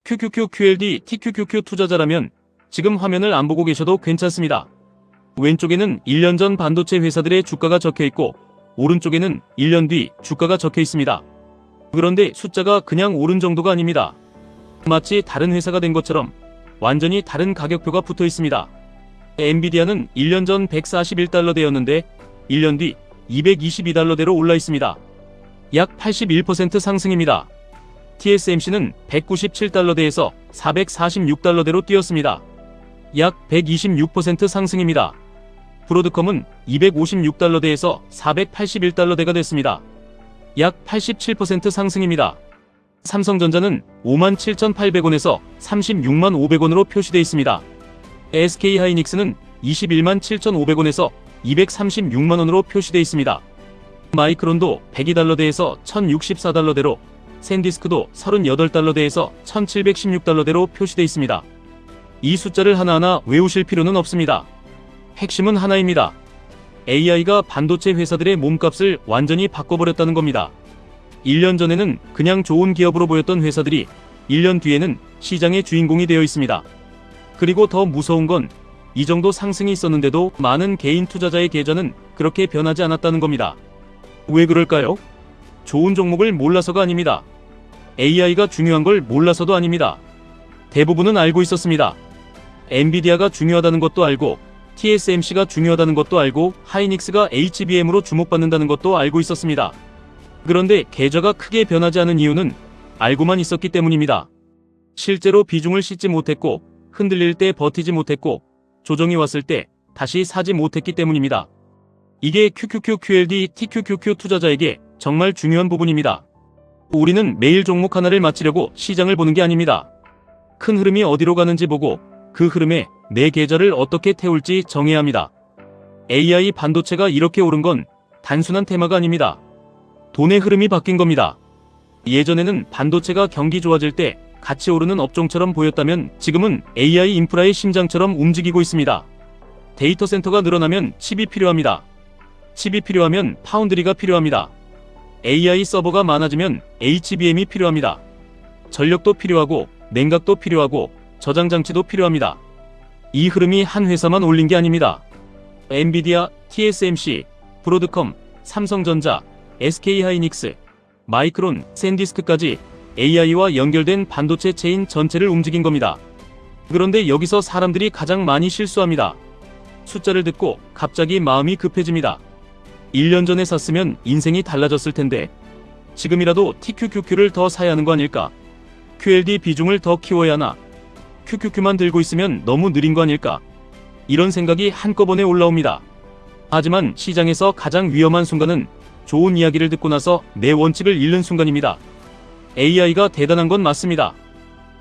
QQQ QLD TQQQ 투자자라면 지금 화면을 안 보고 계셔도 괜찮습니다. 왼쪽에는 1년 전 반도체 회사들의 주가가 적혀있고 오른쪽에는 1년 뒤 주가가 적혀 있습니다. 그런데 숫자가 그냥 오른 정도가 아닙니다. 마치 다른 회사가 된 것처럼 완전히 다른 가격표가 붙어 있습니다. 엔비디아는 1년 전 141달러대였는데 1년 뒤 222달러대로 올라 있습니다. 약 81% 상승입니다. TSMC는 197달러대에서 446달러대로 뛰었습니다. 약 126% 상승입니다. 브로드컴은 256달러대에서 481달러대가 됐습니다. 약 87% 상승입니다. 삼성전자는 57,800원에서 36500원으로 표시되어 있습니다. SK하이닉스는 217,500원에서 236만원으로 표시되어 있습니다. 마이크론도 102달러대에서 1064달러대로, 샌디스크도 38달러대에서 1716달러대로 표시되어 있습니다. 이 숫자를 하나하나 외우실 필요는 없습니다. 핵심은 하나입니다. AI가 반도체 회사들의 몸값을 완전히 바꿔버렸다는 겁니다. 1년 전에는 그냥 좋은 기업으로 보였던 회사들이 1년 뒤에는 시장의 주인공이 되어 있습니다. 그리고 더 무서운 건 이 정도 상승이 있었는데도 많은 개인 투자자의 계좌는 그렇게 변하지 않았다는 겁니다. 왜 그럴까요? 좋은 종목을 몰라서가 아닙니다. AI가 중요한 걸 몰라서도 아닙니다. 대부분은 알고 있었습니다. 엔비디아가 중요하다는 것도 알고, TSMC가 중요하다는 것도 알고, 하이닉스가 HBM으로 주목받는다는 것도 알고 있었습니다. 그런데 계좌가 크게 변하지 않은 이유는 알고만 있었기 때문입니다. 실제로 비중을 씻지 못했고, 흔들릴 때 버티지 못했고, 조정이 왔을 때 다시 사지 못했기 때문입니다. 이게 QQQ QLD TQQQ 투자자에게 정말 중요한 부분입니다. 우리는 매일 종목 하나를 맞히려고 시장을 보는 게 아닙니다. 큰 흐름이 어디로 가는지 보고 그 흐름에 내 계좌를 어떻게 태울지 정해야 합니다. AI 반도체가 이렇게 오른 건 단순한 테마가 아닙니다. 돈의 흐름이 바뀐 겁니다. 예전에는 반도체가 경기 좋아질 때 같이 오르는 업종처럼 보였다면 지금은 AI 인프라의 심장처럼 움직이고 있습니다. 데이터 센터가 늘어나면 칩이 필요합니다. 칩이 필요하면 파운드리가 필요합니다. AI 서버가 많아지면 HBM이 필요합니다. 전력도 필요하고 냉각도 필요하고 저장장치도 필요합니다. 이 흐름이 한 회사만 올린 게 아닙니다. 엔비디아, TSMC, 브로드컴, 삼성전자, SK하이닉스, 마이크론, 샌디스크까지 AI와 연결된 반도체 체인 전체를 움직인 겁니다. 그런데 여기서 사람들이 가장 많이 실수합니다. 숫자를 듣고 갑자기 마음이 급해집니다. 1년 전에 샀으면 인생이 달라졌을 텐데 지금이라도 TQQQ를 더 사야 하는 거 아닐까? QLD 비중을 더 키워야 하나? QQQ만 들고 있으면 너무 느린 거 아닐까? 이런 생각이 한꺼번에 올라옵니다. 하지만 시장에서 가장 위험한 순간은 좋은 이야기를 듣고 나서 내 원칙을 잃는 순간입니다. AI가 대단한 건 맞습니다.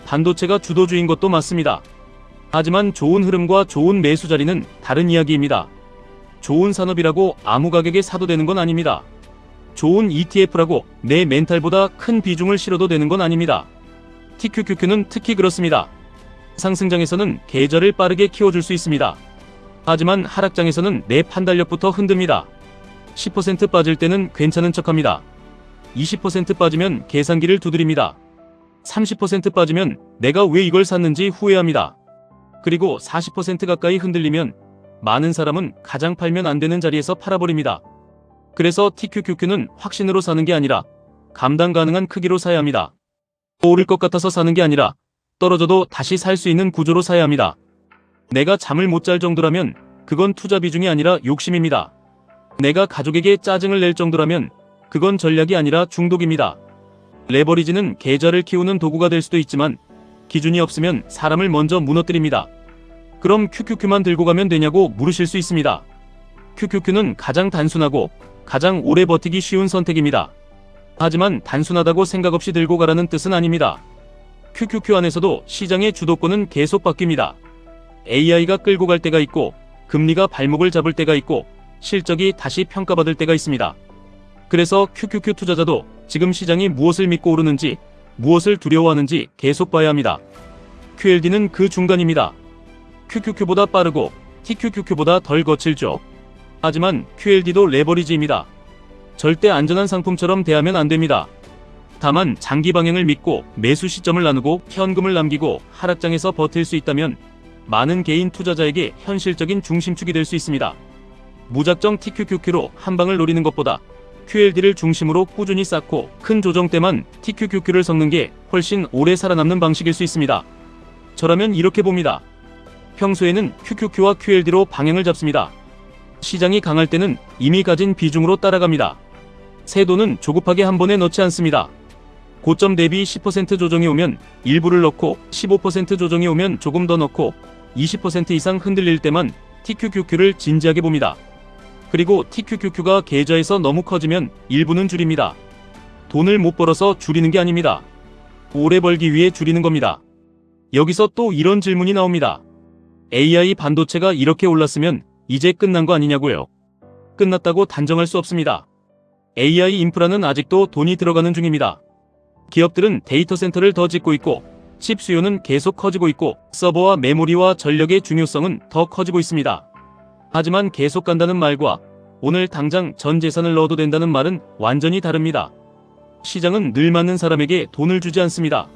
반도체가 주도주인 것도 맞습니다. 하지만 좋은 흐름과 좋은 매수 자리는 다른 이야기입니다. 좋은 산업이라고 아무 가격에 사도 되는 건 아닙니다. 좋은 ETF라고 내 멘탈보다 큰 비중을 실어도 되는 건 아닙니다. TQQQ는 특히 그렇습니다. 상승장에서는 계좌를 빠르게 키워줄 수 있습니다. 하지만 하락장에서는 내 판단력부터 흔듭니다. 10% 빠질 때는 괜찮은 척합니다. 20% 빠지면 계산기를 두드립니다. 30% 빠지면 내가 왜 이걸 샀는지 후회합니다. 그리고 40% 가까이 흔들리면 많은 사람은 가장 팔면 안 되는 자리에서 팔아버립니다. 그래서 TQQQ는 확신으로 사는 게 아니라 감당 가능한 크기로 사야 합니다. 오를 것 같아서 사는 게 아니라 떨어져도 다시 살 수 있는 구조로 사야 합니다. 내가 잠을 못 잘 정도라면 그건 투자 비중이 아니라 욕심입니다. 내가 가족에게 짜증을 낼 정도라면 그건 전략이 아니라 중독입니다. 레버리지는 계좌를 키우는 도구가 될 수도 있지만 기준이 없으면 사람을 먼저 무너뜨립니다. 그럼 QQQ만 들고 가면 되냐고 물으실 수 있습니다. QQQ는 가장 단순하고 가장 오래 버티기 쉬운 선택입니다. 하지만 단순하다고 생각 없이 들고 가라는 뜻은 아닙니다. QQQ 안에서도 시장의 주도권은 계속 바뀝니다. AI가 끌고 갈 때가 있고 금리가 발목을 잡을 때가 있고 실적이 다시 평가받을 때가 있습니다. 그래서 QQQ 투자자도 지금 시장이 무엇을 믿고 오르는지 무엇을 두려워하는지 계속 봐야 합니다. QLD는 그 중간입니다. QQQ보다 빠르고 TQQQ보다 덜 거칠죠. 하지만 QLD도 레버리지입니다. 절대 안전한 상품처럼 대하면 안 됩니다. 다만 장기 방향을 믿고 매수 시점을 나누고 현금을 남기고 하락장에서 버틸 수 있다면 많은 개인 투자자에게 현실적인 중심축이 될 수 있습니다. 무작정 TQQQ로 한 방을 노리는 것보다 QLD를 중심으로 꾸준히 쌓고 큰 조정 때만 TQQQ를 섞는 게 훨씬 오래 살아남는 방식일 수 있습니다. 저라면 이렇게 봅니다. 평소에는 QQQ와 QLD로 방향을 잡습니다. 시장이 강할 때는 이미 가진 비중으로 따라갑니다. 새 돈은 조급하게 한 번에 넣지 않습니다. 고점 대비 10% 조정이 오면 일부를 넣고 15% 조정이 오면 조금 더 넣고 20% 이상 흔들릴 때만 TQQQ를 진지하게 봅니다. 그리고 TQQQ가 계좌에서 너무 커지면 일부는 줄입니다. 돈을 못 벌어서 줄이는 게 아닙니다. 오래 벌기 위해 줄이는 겁니다. 여기서 또 이런 질문이 나옵니다. AI 반도체가 이렇게 올랐으면 이제 끝난 거 아니냐고요? 끝났다고 단정할 수 없습니다. AI 인프라는 아직도 돈이 들어가는 중입니다. 기업들은 데이터 센터를 더 짓고 있고 칩 수요는 계속 커지고 있고 서버와 메모리와 전력의 중요성은 더 커지고 있습니다. 하지만 계속 간다는 말과 오늘 당장 전 재산을 넣어도 된다는 말은 완전히 다릅니다. 시장은 늘 맞는 사람에게 돈을 주지 않습니다.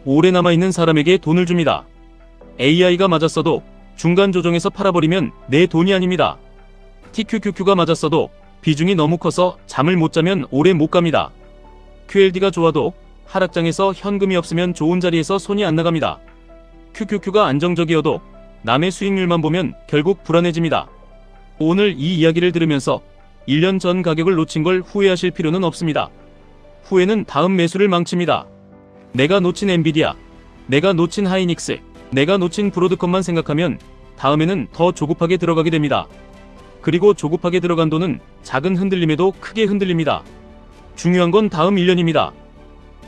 오래 남아있는 사람에게 돈을 줍니다. AI가 맞았어도 중간 조정에서 팔아버리면 내 돈이 아닙니다. TQQQ가 맞았어도 비중이 너무 커서 잠을 못 자면 오래 못 갑니다. QLD가 좋아도 하락장에서 현금이 없으면 좋은 자리에서 손이 안 나갑니다. QQQ가 안정적이어도 남의 수익률만 보면 결국 불안해집니다. 오늘 이 이야기를 들으면서 1년 전 가격을 놓친 걸 후회하실 필요는 없습니다. 후회는 다음 매수를 망칩니다. 내가 놓친 엔비디아, 내가 놓친 하이닉스, 내가 놓친 브로드컴만 생각하면 다음에는 더 조급하게 들어가게 됩니다. 그리고 조급하게 들어간 돈은 작은 흔들림에도 크게 흔들립니다. 중요한 건 다음 1년입니다.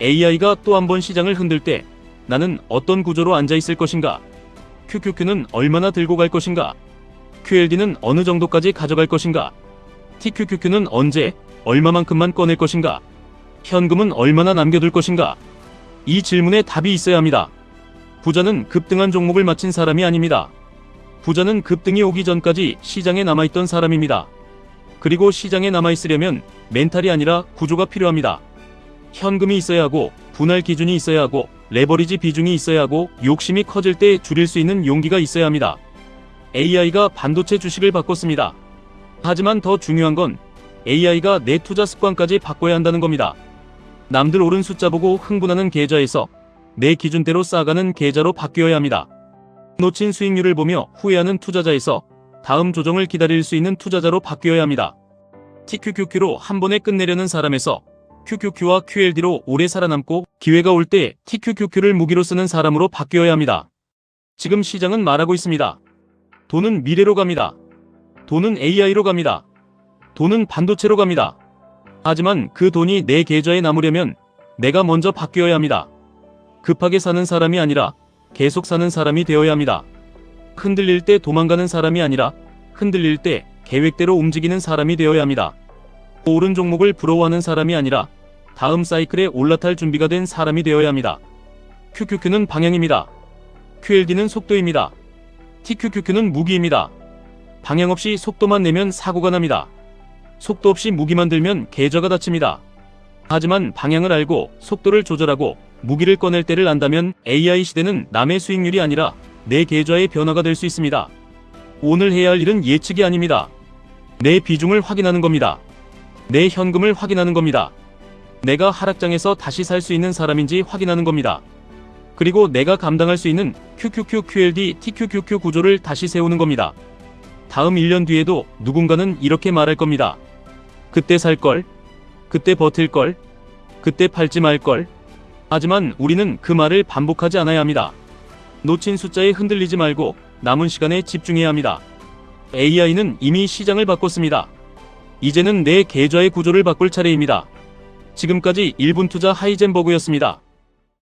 AI가 또 한 번 시장을 흔들 때 나는 어떤 구조로 앉아 있을 것인가? QQQ는 얼마나 들고 갈 것인가? QLD는 어느 정도까지 가져갈 것인가? TQQQ는 언제, 얼마만큼만 꺼낼 것인가? 현금은 얼마나 남겨둘 것인가? 이 질문에 답이 있어야 합니다. 부자는 급등한 종목을 마친 사람이 아닙니다. 부자는 급등이 오기 전까지 시장에 남아있던 사람입니다. 그리고 시장에 남아있으려면 멘탈이 아니라 구조가 필요합니다. 현금이 있어야 하고 분할 기준이 있어야 하고 레버리지 비중이 있어야 하고 욕심이 커질 때 줄일 수 있는 용기가 있어야 합니다. AI가 반도체 주식을 바꿨습니다. 하지만 더 중요한 건 AI가 내 투자 습관까지 바꿔야 한다는 겁니다. 남들 오른 숫자 보고 흥분하는 계좌에서 내 기준대로 쌓아가는 계좌로 바뀌어야 합니다. 놓친 수익률을 보며 후회하는 투자자에서 다음 조정을 기다릴 수 있는 투자자로 바뀌어야 합니다. TQQQ로 한 번에 끝내려는 사람에서 QQQ와 QLD로 오래 살아남고 기회가 올 때 TQQQ를 무기로 쓰는 사람으로 바뀌어야 합니다. 지금 시장은 말하고 있습니다. 돈은 미래로 갑니다. 돈은 AI로 갑니다. 돈은 반도체로 갑니다. 하지만 그 돈이 내 계좌에 남으려면 내가 먼저 바뀌어야 합니다. 급하게 사는 사람이 아니라 계속 사는 사람이 되어야 합니다. 흔들릴 때 도망가는 사람이 아니라 흔들릴 때 계획대로 움직이는 사람이 되어야 합니다. 오른 종목을 부러워하는 사람이 아니라 다음 사이클에 올라탈 준비가 된 사람이 되어야 합니다. QQQ는 방향입니다. QLD는 속도입니다. TQQQ는 무기입니다. 방향 없이 속도만 내면 사고가 납니다. 속도 없이 무기만 들면 계좌가 다칩니다. 하지만 방향을 알고 속도를 조절하고 무기를 꺼낼 때를 안다면 AI 시대는 남의 수익률이 아니라 내 계좌의 변화가 될 수 있습니다. 오늘 해야 할 일은 예측이 아닙니다. 내 비중을 확인하는 겁니다. 내 현금을 확인하는 겁니다. 내가 하락장에서 다시 살 수 있는 사람인지 확인하는 겁니다. 그리고 내가 감당할 수 있는 QQQ, QLD, TQQQ 구조를 다시 세우는 겁니다. 다음 1년 뒤에도 누군가는 이렇게 말할 겁니다. 그때 살 걸, 그때 버틸 걸, 그때 팔지 말 걸. 하지만 우리는 그 말을 반복하지 않아야 합니다. 놓친 숫자에 흔들리지 말고 남은 시간에 집중해야 합니다. AI는 이미 시장을 바꿨습니다. 이제는 내 계좌의 구조를 바꿀 차례입니다. 지금까지 1분 투자 하이젠버그였습니다.